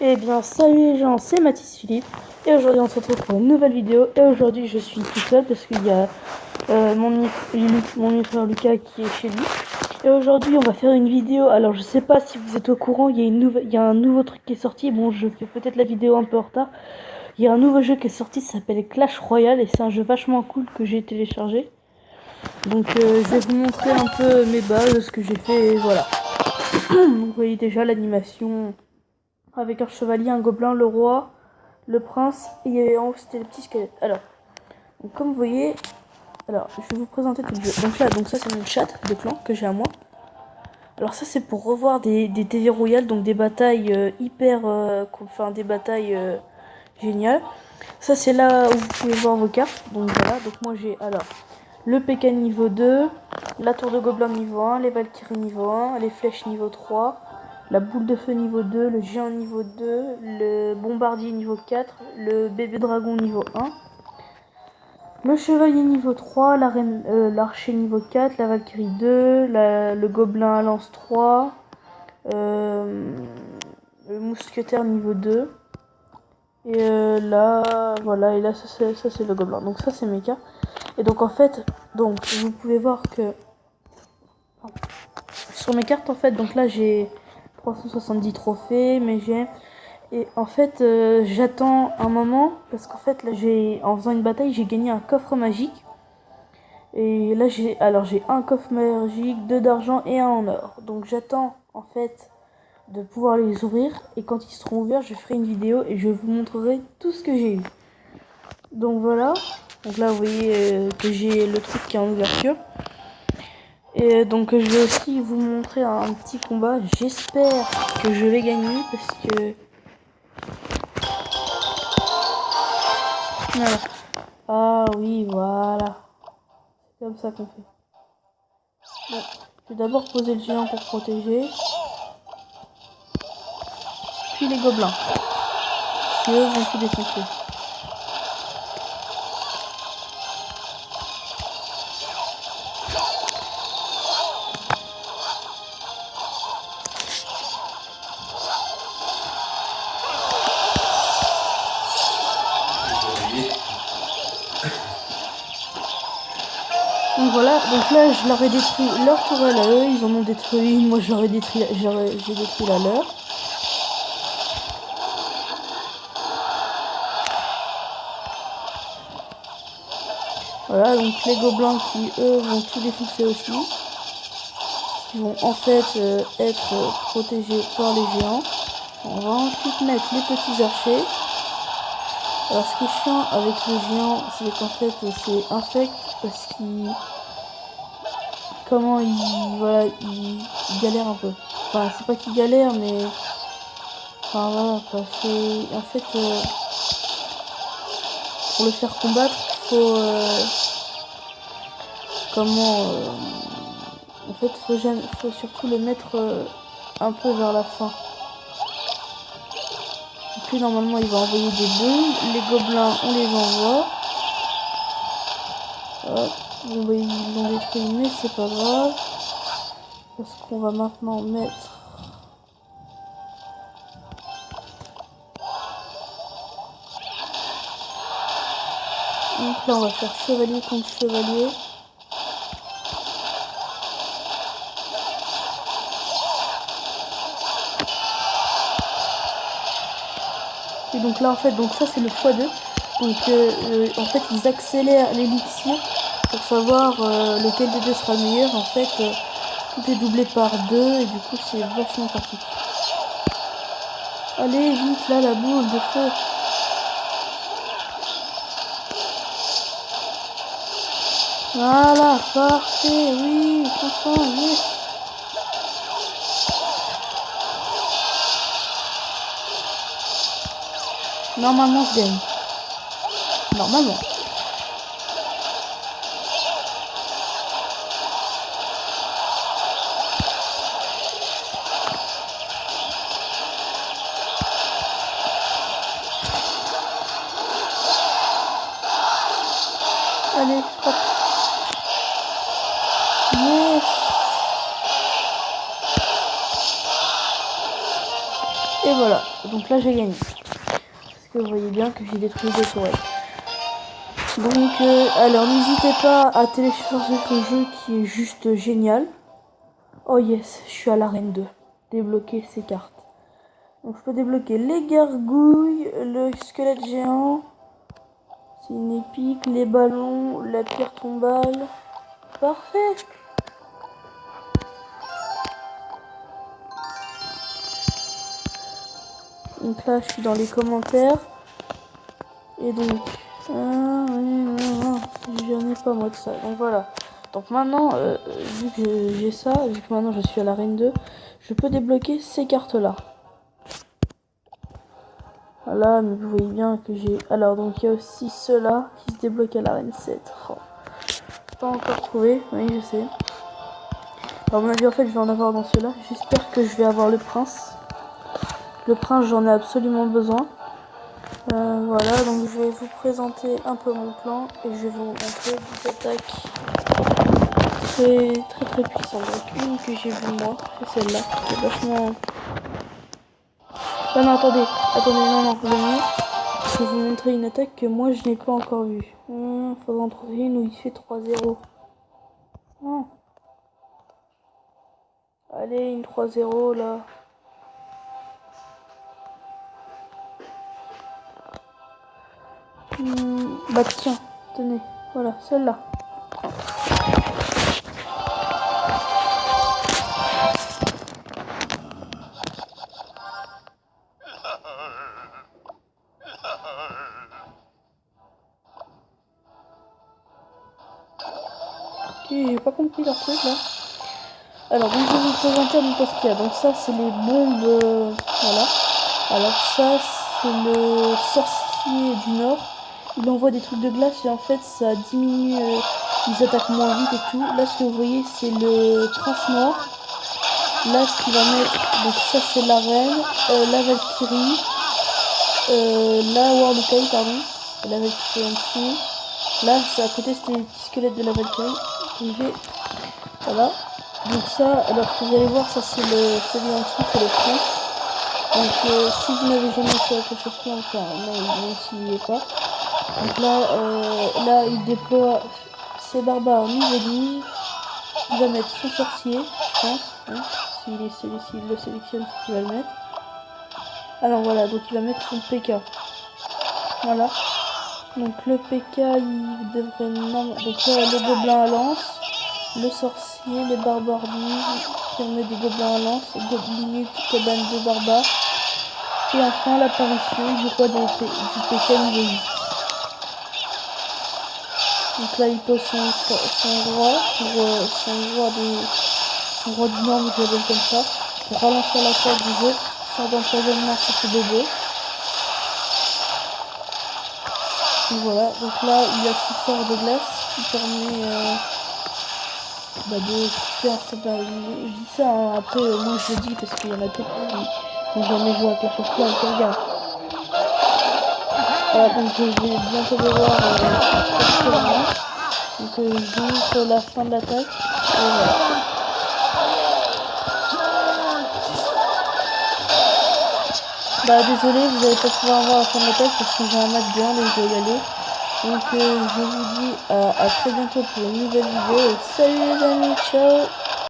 Eh bien salut les gens, c'est Mathis Philippe et aujourd'hui on se retrouve pour une nouvelle vidéo. Et aujourd'hui je suis tout seul parce qu'il y a mon frère Lucas qui est chez lui. Et aujourd'hui on va faire une vidéo. Alors je sais pas si vous êtes au courant, il y a un nouveau truc qui est sorti. Bon, je fais peut-être la vidéo un peu en retard. Il y a un nouveau jeu qui est sorti, ça s'appelle Clash Royale et c'est un jeu vachement cool que j'ai téléchargé. Donc je vais vous montrer un peu mes bases, ce que j'ai fait et voilà. Donc vous voyez déjà l'animation avec un chevalier, un gobelin, le roi, le prince et en haut c'était le petit squelette. Alors, donc, comme vous voyez, alors je vais vous présenter tout le jeu. Donc là, ça c'est mon chat de clan que j'ai à moi. Alors ça c'est pour revoir des TV royales, donc des batailles des batailles géniales. Ça c'est là où vous pouvez voir vos cartes. Donc voilà, donc moi j'ai alors le PK niveau 2, la tour de gobelin niveau 1, les valkyries niveau 1, les flèches niveau 3, la boule de feu niveau 2, le géant niveau 2, le bombardier niveau 4, le bébé dragon niveau 1, le chevalier niveau 3, l'archer niveau 4, la valkyrie 2, le gobelin à lance 3, le mousquetaire niveau 2. Et là, voilà, et là ça c'est le gobelin. Donc ça c'est mes cartes. Et donc en fait, donc vous pouvez voir que sur mes cartes en fait, donc là j'ai 370 trophées, mes gemmes. Et en fait, j'attends un moment parce qu'en fait là en faisant une bataille, j'ai gagné un coffre magique. Et là j'ai un coffre magique, 2 d'argent et un en or. Donc j'attends en fait de pouvoir les ouvrir et quand ils seront ouverts, je ferai une vidéo et je vous montrerai tout ce que j'ai eu. Donc voilà. Donc là vous voyez que j'ai le truc qui est en ouverture. Et donc je vais aussi vous montrer un petit combat. J'espère que je vais gagner parce que voilà. Ah oui, voilà. C'est comme ça qu'on fait. Bon, je vais d'abord poser le géant pour protéger. Puis les gobelins. Qui eux vont tout défoncer. Donc voilà, donc là je leur ai détruit leur tourelle à eux, ils en ont détruit une, moi j'ai détruit la leur. Voilà, donc les gobelins qui eux vont tout défoncer aussi. Qui vont en fait être protégés par les géants. On va ensuite mettre les petits archers. Alors ce qui est chiant avec les géants, c'est qu'en fait c'est infect parce qu'il il galère un peu. Enfin c'est pas qu'il galère mais enfin voilà quoi. C'est en fait pour le faire combattre faut en fait faut surtout le mettre un peu vers la fin. Puis normalement il va envoyer des bombes, les gobelins on les envoie. Hop. Bon bah ils l'ont détruit mais c'est pas grave. Parce qu'on va maintenant mettre donc là on va faire chevalier contre chevalier. Et donc là en fait donc ça c'est le x2. Donc en fait ils accélèrent l'élixir pour savoir lequel des deux sera le meilleur. En fait tout est doublé par 2 et du coup c'est vachement pratique. Allez vite là la boule de feu. Voilà, parfait, oui, franchement, yes. Normalement, je gagne. Normalement. Allez, hop. Yes. Et voilà. Donc là, j'ai gagné. Parce que vous voyez bien que j'ai détruit des toilettes. Donc, alors n'hésitez pas à télécharger ce jeu qui est juste génial. Oh yes, je suis à l'arène 2. Débloquer ces cartes. Donc je peux débloquer les gargouilles, le squelette géant. C'est une épique, les ballons, la pierre tombale. Parfait. Donc là, je suis dans les commentaires. Et donc... j'en ai pas moi de ça. Donc voilà. Donc maintenant, vu que j'ai ça, vu que maintenant je suis à l'arène 2, je peux débloquer ces cartes-là. Voilà, mais vous voyez bien que j'ai... Alors, donc il y a aussi ceux-là qui se débloquent à l'arène 7. Oh. Pas encore trouvé, oui, je sais. Alors, à mon avis, en fait, je vais en avoir dans ceux-là. J'espère que je vais avoir le prince. Le prince, j'en ai absolument besoin. Voilà, donc je vais vous présenter un peu mon plan et je vais vous montrer des attaques très puissantes. Donc une que j'ai vue moi, c'est celle-là, c'est vachement... Non, non, attendez, non, le mieux, je vais vous montrer une attaque que moi je n'ai pas encore vue. Faudra en trouver une où il fait 3-0. Non. Allez, une 3-0 là. Bah tiens, tenez, voilà, celle-là. Ok, j'ai pas compris leur truc là. Alors, donc je vais vous présenter un peu ce qu'il y a. Donc ça, c'est les bombes, voilà. Alors ça, c'est le sorcier du Nord. Il envoie des trucs de glace et en fait, ça diminue, ils attaquent moins vite et tout. Là, ce que vous voyez, c'est le prince noir. Là, ce qu'il va mettre, donc ça, c'est la reine, la Valkyrie, la Warlock, pardon, la Valkyrie en dessous. Là, c'est à côté, c'était les petits squelettes de la Valkyrie. Donc, voilà. Donc ça, alors ce que vous allez voir, ça c'est celui en dessous, c'est le prince. Donc si vous n'avez jamais fait la Clash of Clans, enfin non, même s'il n'y est pas. Donc là, il déploie ses barbares niveau 12. Il va mettre son sorcier, je pense. Hein, s'il le sélectionne, c'est qu'il va le mettre. Alors voilà, donc il va mettre son PK. Voilà. Donc le PK, il devrait... Non, donc là, le gobelin à lance. Le sorcier, les barbares qui remet des gobelins à lance, gobelins, cabane de barbares. Et enfin l'apparition du roi du PK niveau 8. Donc là il pose son roi, son roi du Nord, je l'appelle comme ça, pour ralentir la corde du jeu, sans d'empoisonnement sur ce bébé. Donc voilà, donc là il y a ce sort de glace qui permet de faire je dis ça hein, après moi je le dis parce qu'il y en a peut-être qui n'ont jamais joué à Clash of Clans qui regardent. Voilà, donc je vais bientôt devoir donc je vous montre la fin de l'attaque. Voilà. Bah désolé, vous n'allez pas pouvoir voir la fin de l'attaque parce que j'ai un match bien et je dois y aller. Donc je vous dis à très bientôt pour une nouvelle vidéo et salut les amis, ciao.